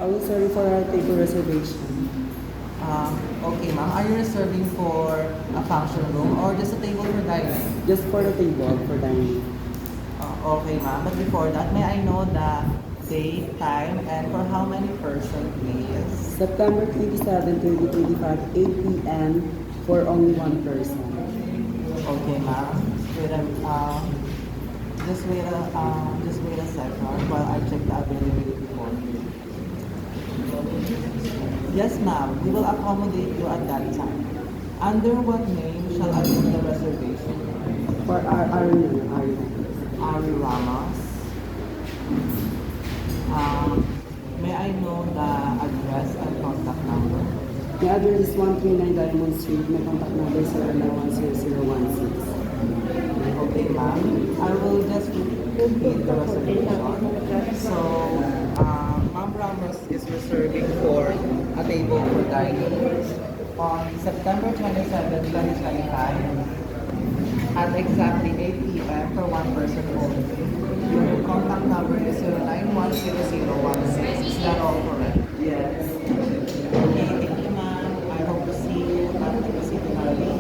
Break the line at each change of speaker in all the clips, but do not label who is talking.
Oh, sorry for our table reservation.
Okay, ma'am. Are you reserving for a function room or just a table for dining?
Just for the table, for dining.
Okay, ma'am. But before that, may I know the date, time, and for how many person, please?
September 27, 2025, 8 p.m. for only one person.
Okay, ma'am. Just wait a second while I check the availability for you. Yes, ma'am. We will accommodate you at that time. Under what name shall I make the reservation?
For our
Ari Ramos. Um, may I know the address and contact number?
The address is 139 Diamond Street. My contact number is 09100016.
Okay, ma'am. I will just repeat the reservation. So, Ma'am Ramos is reserving for a table for dining on September 27, 2025 at exactly 8 p.m. for one person only. Your contact number is 09100016. Is that all correct?
Yes.
Okay, thank you, ma'am. I hope to see you at the City Hall. Good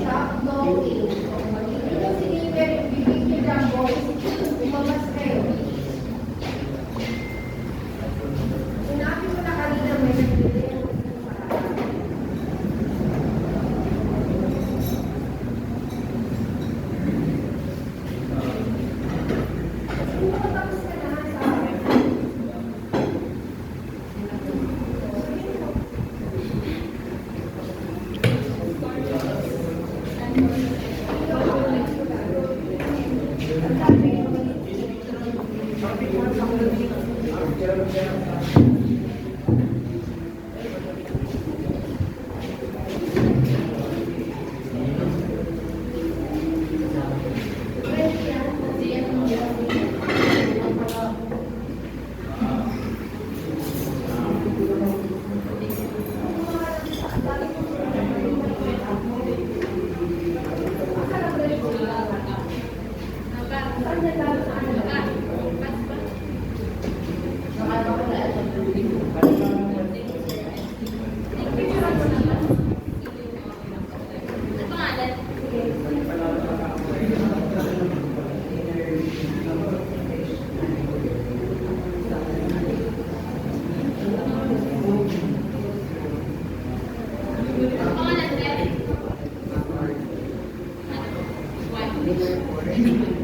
evening.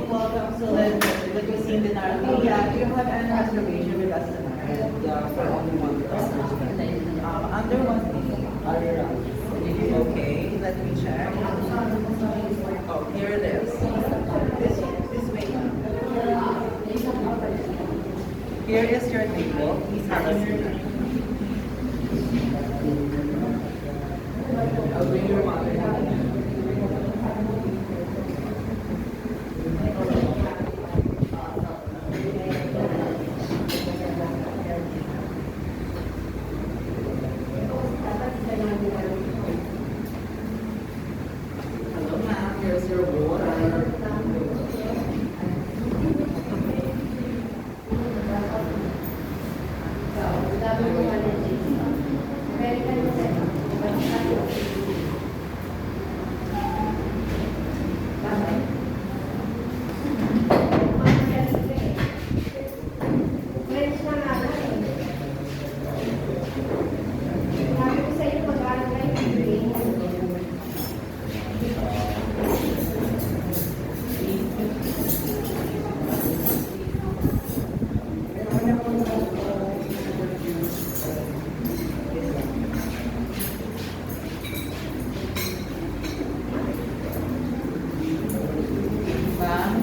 Welcome to the Cuisine Dinarco. Yeah, do you have any reservation with us tonight?
Yeah, for only one person.
Under what name? Okay, let me check. Oh, here it is. This way. Here is your table. Please have a seat. I'll bring your mother. Hello, ma'am. Here's your water.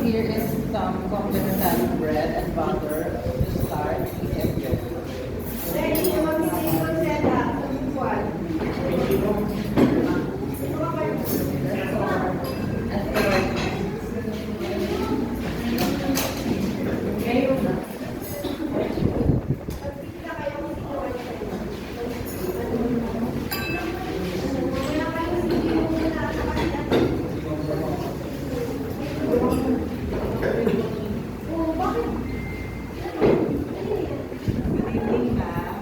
here is some complimentary bread and butter to start the egg yolk. Good evening, ma'am.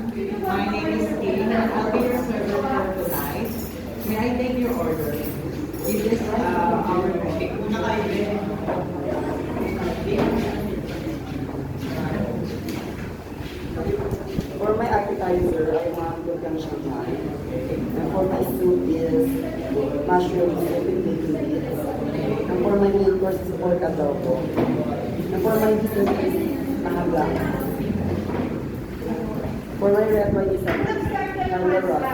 My name is Kay, and I'll be your server for tonight. May I take your order? This is our cake. Una kayo din.
For my appetizer, I want lutang Shanghai. And for my soup is mushroom soup with baby beans. And for my main course is pork adobo. And for my dessert is mahablang. For my red wine is Carlo Rosa.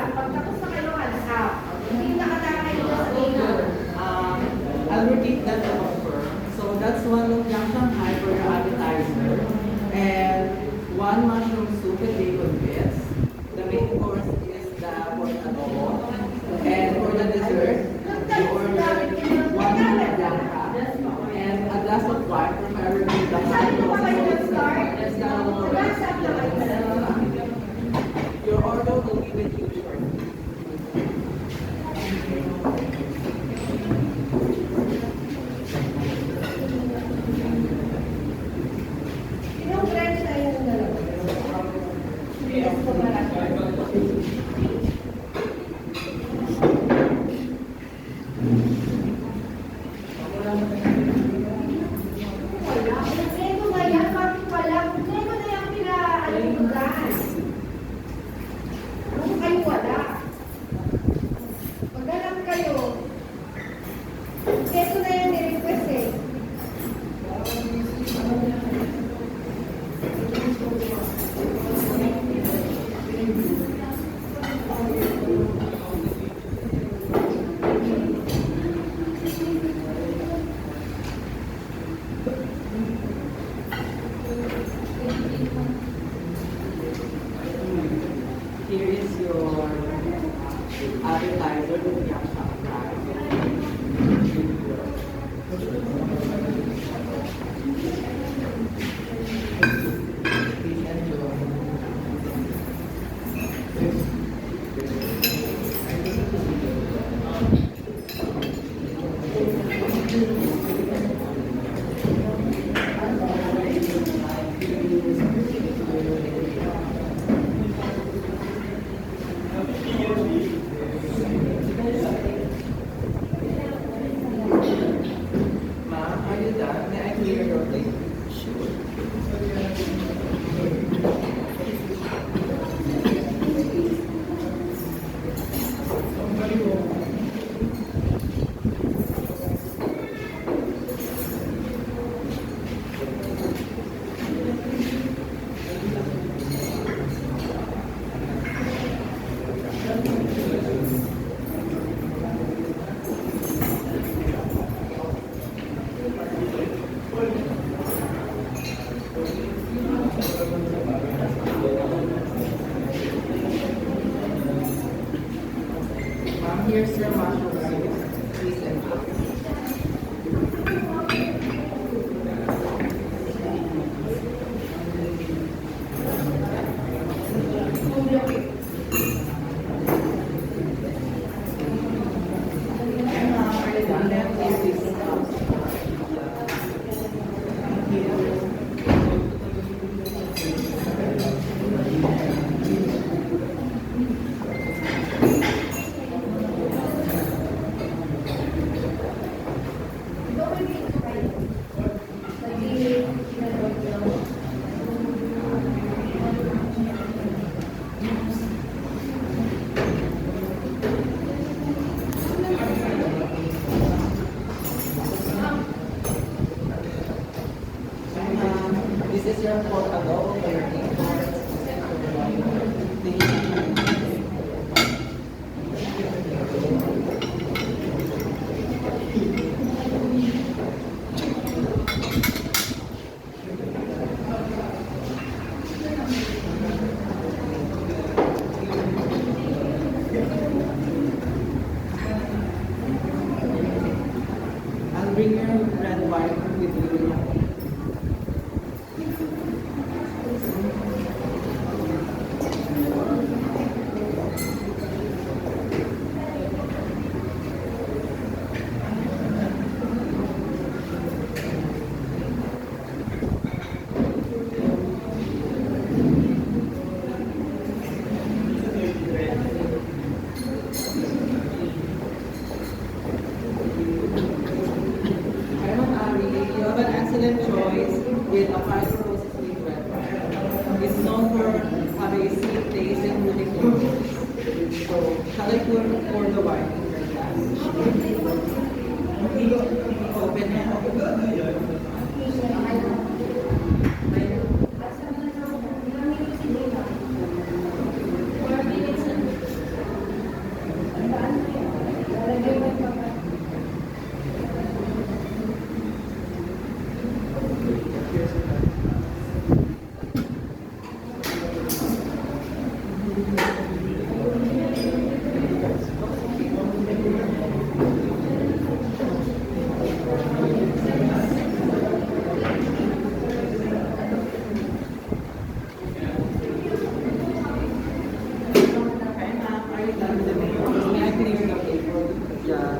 I'll repeat that to confirm. So that's one lumpiang Shanghai for your appetizer. And one mushroom soup with bacon bits. The main course is the pork adobo. And for the dessert, you ordered one blanca and a glass of wine for my review. The high dose your order will be with you shortly. Here is your appetizer with yam Please enjoy. Ma'am, are you done? May I clear your plate? Ma'am, here's your mushroom soup. Please enjoy. And ma'am, are you done? Then please take some out. Thank you. This is your pork adobo for your main course. Thank you. red wine with you. Iron Ari, you have an excellent choice with a five roses sweet red wine. It's known for having a sweet taste and fruity flavors. So, shall I pour the wine in your glass? Open it. Okay, ma'am, are you done with the mail? May I clear the table?
Yeah.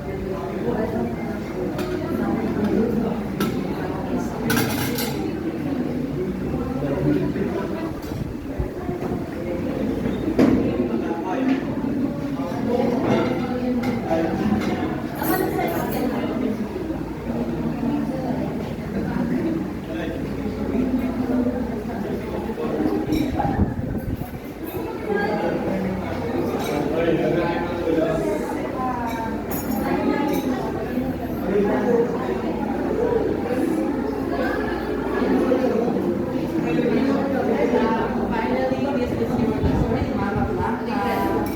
Finally, this is your dessert, Mama Blanca.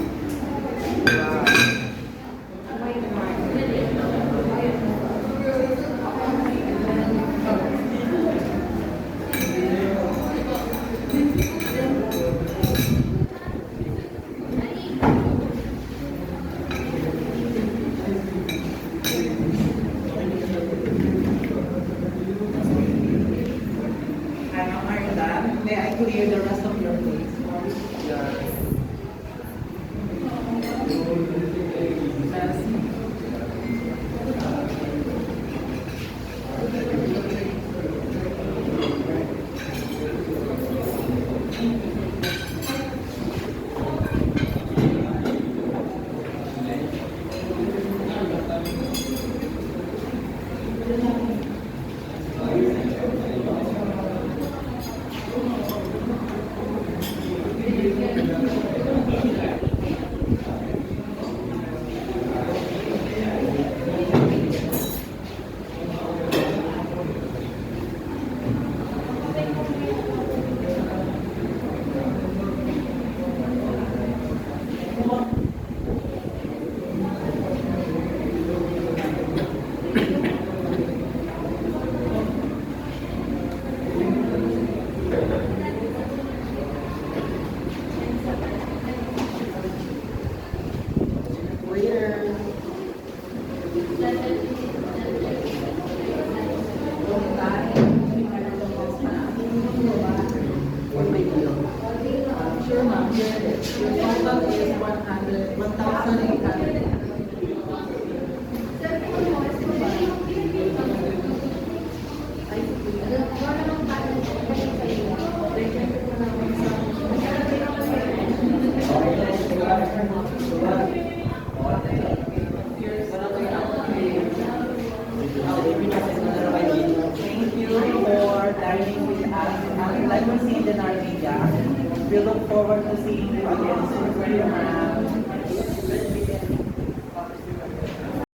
I'm Ireland. May I clear the rest of your plates?
Yeah. Waiter. What may you know?
Sure, ma'am. Your total is 1,800. Thank you for dining with us. Like we see in our media, we look forward to seeing you again soon, ma'am.